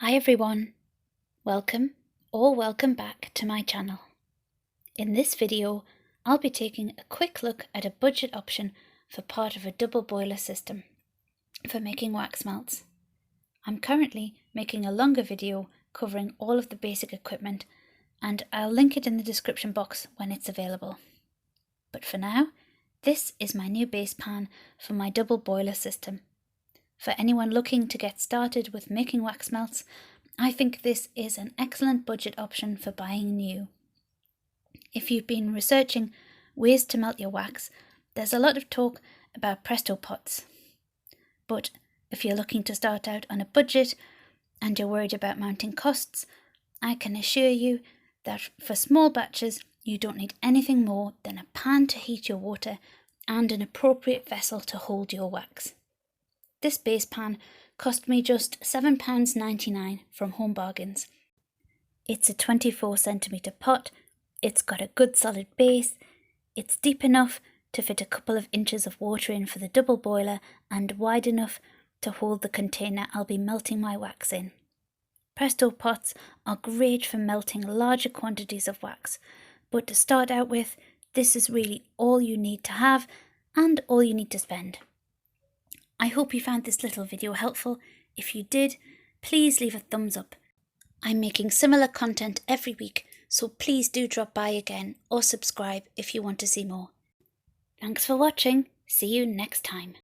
Hi everyone, welcome or welcome back to my channel. In this video, I'll be taking a quick look at a budget option for part of a double boiler system for making wax melts. I'm currently making a longer video covering all of the basic equipment, and I'll link it in the description box when it's available. But for now, this is my new base pan for my double boiler system. For anyone looking to get started with making wax melts, I think this is an excellent budget option for buying new. If you've been researching ways to melt your wax, there's a lot of talk about Presto pots. But if you're looking to start out on a budget and you're worried about mounting costs, I can assure you that for small batches you don't need anything more than a pan to heat your water and an appropriate vessel to hold your wax. This base pan cost me just £7.99 from Home Bargains. It's a 24cm pot, it's got a good solid base, it's deep enough to fit a couple of inches of water in for the double boiler and wide enough to hold the container I'll be melting my wax in. Presto pots are great for melting larger quantities of wax, but to start out with, this is really all you need to have and all you need to spend. I hope you found this little video helpful. If you did, please leave a thumbs up. I'm making similar content every week, so please do drop by again or subscribe if you want to see more. Thanks for watching. See you next time.